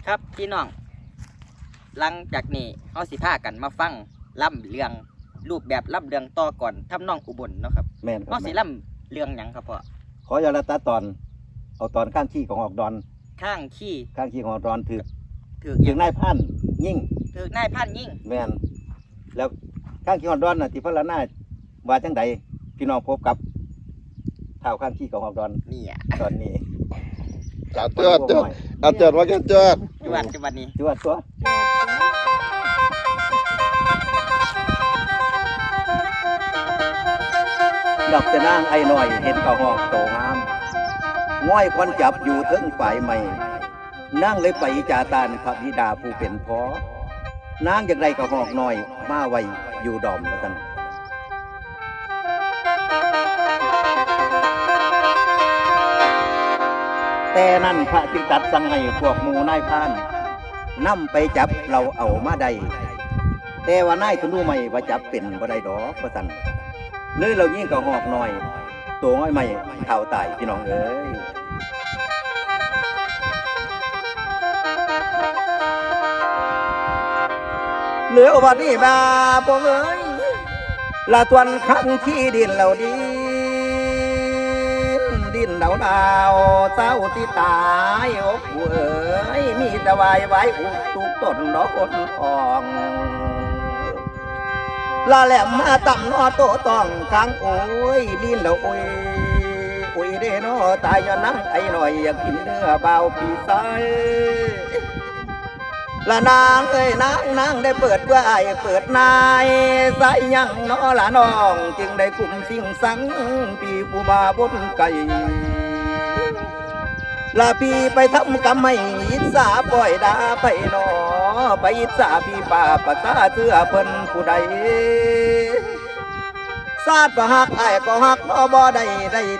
ครับพี่น้องหลังจากนี้เฮาสิพากันมาฟังล่ำเรื่องรูปแบบล่ำเรื่องต่อก่อนทำนองอุบลเนาะครับแม่นครั เฮา บ สิล่ำเรื่องหยังครับพ่อ ขอยาละตาตอนเอาตอนข้างขี้ของออกดอน ข้างขี้ ข้างขี้ของออกดอนถือ ถือ ถึงนายพันยิ่ง ถือนายพันยิ่ง แม่นแล้วข้างขี้ของออกดอนน่ะที่พระละนาว่าจังใดพี่น้องพบกับเท้าข้างขี้ของออกดอน นี่อ่ะ ตอนนี้ จัดเจิดว่ากันเจิด จวดจังหวัดนี้ จวดตัวดอกแต่นางไอ้หน่อยเห็นกระหอกโตงามง่อยควันจับอยู่ถึงฝ่ายใหม่นางเลยไปจาตานพระบิดาผู้เป็นพ่อนางอย่างไรกระหอกหน่อยมาไว้อยู่ดอมว่าซั่นแต่นั่นพระจึงตัดสั่งให้พวกหมู่นายพรานนำไปจับเราเอามาได้แต่ว่านายธนูไม่ว่าจับเป็นบ่ได้ดอกว่าซั่นเลยเรายิ่งกระหอกหน่อยตัวง่อยไม่เท่าตายพี่น้องเอ้ยเหลือวันนี้มาบ่เอ้ยละทวนครั้งที่ดินเราดินดาวเจ้าที่ตายอกเอ๋ยมีแต่วายไว้อุกตุกต้นดอกคนอ่องลาแหลมมาต่ำนอโตต้องกลางโอ้ยดินเราโอ้ยเด้นอตายย้อนนั่งไอ้หน่อยอยากกินเนื้อเบาปีไซละนางเอ้ยนางได้เปิดเพื่อไอ้เปิดนายใส่ยังนอละน้องจึงได้กลุ่มสิ่งสังปีปูบาบนไก่ลาพี่ไปทำกรรมให้อิสาปล่อยดาไปนอไปอิสาพี่ป่าปะตาเสื้อเพิ่นผู้ใดซาดก็หักไอ้ก็หักนอบ่ได้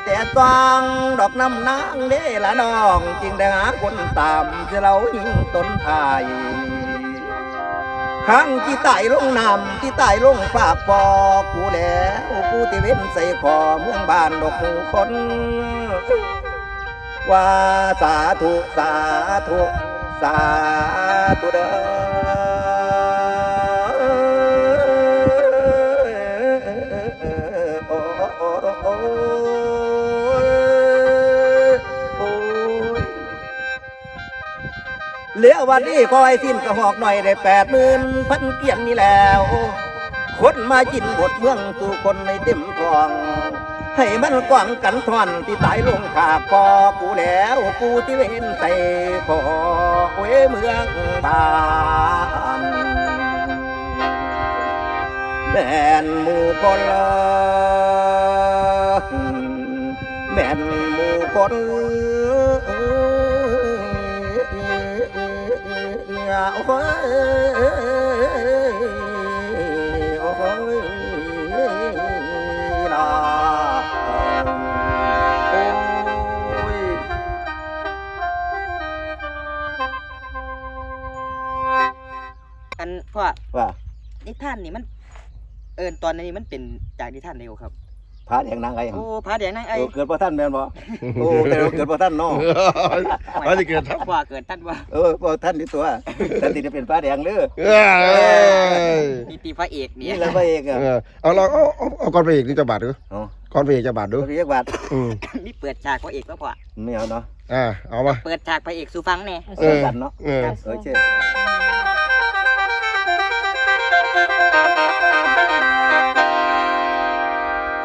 แต่ตวงดอกน้ำนางเด้ละน้องจึงได้หาคนตามที่เรายิงต้นทายข้างที่ตายลงน้ำที่ตายลงฝากปอกูแล้วกูที่เว้นใส่คอเมืองบ้านดอกหมู่คนว่าสาธุสาธุสาธุเด้เหลือวันนี้คอยสิ้นกระหอกหน่อยได้80,000 เกียนนี่แล้วคนมากินบทเมืองสู่คนในเต็มทองให้มันกว้างกันทอนที่ตายลงขาปอกูแล้วกูที่เว้นใจขอเว้เมืองบ้านแม่นหมู่คนแม่นหมู่คนโอ้ยนะโอ้ยอันพ่อ ว่า นิทานนี่มันตอนนี้มันเป็นจากนิทานเดียวครับ พระแดงนางไอ้ โอ้พระแดงนางไอ้ เกิดพ่อท่านแม่นบ่โอ้แต่เราเกิดพ่อท่านน้อ ว่าจะเกิดทับ ว่าเกิดท่านว่า พ่อท่านนี่ตัวแต่ที่จะเป็นพระแดงเด้อ มีตีพระเอกเนี่ นี่ ย แหละพระเอกอ่ะ เอาเราเอาก่อนพระเอกนี่จะบาดดู เนาะ ก่อนพระเอกจะบาดดู เรียกบาท มีเปิดฉากพระเอกแล้วพ่อ ไม่เอาเนาะ เอามา เปิดฉากพระเอกสู่ฟังแน่ กันเนาะเช่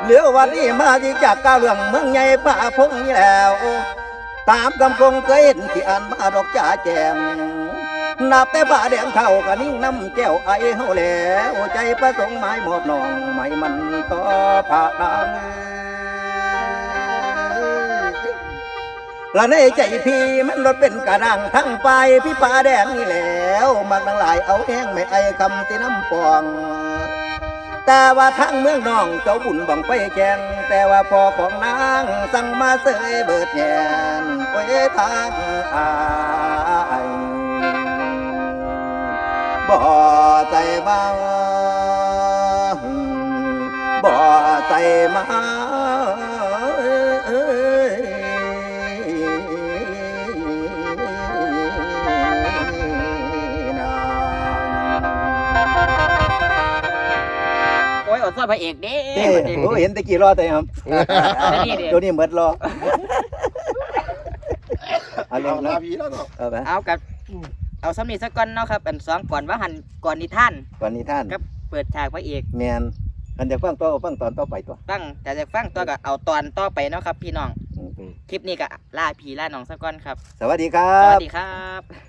เหลือวันนี้มาที่จากก้าวเรื่องเมืองใหญ่ป่าพงนี่แล้วตามคำคงเคยเห็นที่อ่านมาดอกจ่าแจงนับแต่ป่าแดงเข้ากันนิ่งน้ำแก้วไอเฮาแล้วใจประสงค์หมายมอบน้องไม่มันต่อผ่าดังละในใจพี่มันรถเป็นกระดังทั้งไปพี่ป่าแดงนี่แล้วมักทั้งหลายเอาแห้งไม่ไอคำที่น้ำปองแต่ว่าทั้งเมืองน้องเจ้าบุญบังไฟแกงแต่ว่าพ่อของนางสั่งมาเสยเบิดแยนไว้ทางอายบ่ใจบ้าบ่ใจมา พระเอกเด้ เด้โอ้เห็นตะกี้รอแต่ครับ แล้วนี่เด้ เดี๋ยวนี้หมดรอเอาเรื่ เอา อง ลา เนาะ พี่แล้วเนาะ เอาไป เอากับเอาซ้ำนี่สักก่อนเนาะครับอันสองก่อนว่าหันก่อนนิทาน ก่อนนี้ท่าน กับเปิดฉากพระเอก แมนอันเดี๋ยวฟังต่อฟังตอนต่อไปตัว ฟังแต่จะฟังตัวก็เอาตอนต่อไปเนาะครับพี่น้อง อืม คลิปนี้ก็ล่าผีล่าน้องสักก่อนครับ สวัสดีครั สวั บ สดีครับ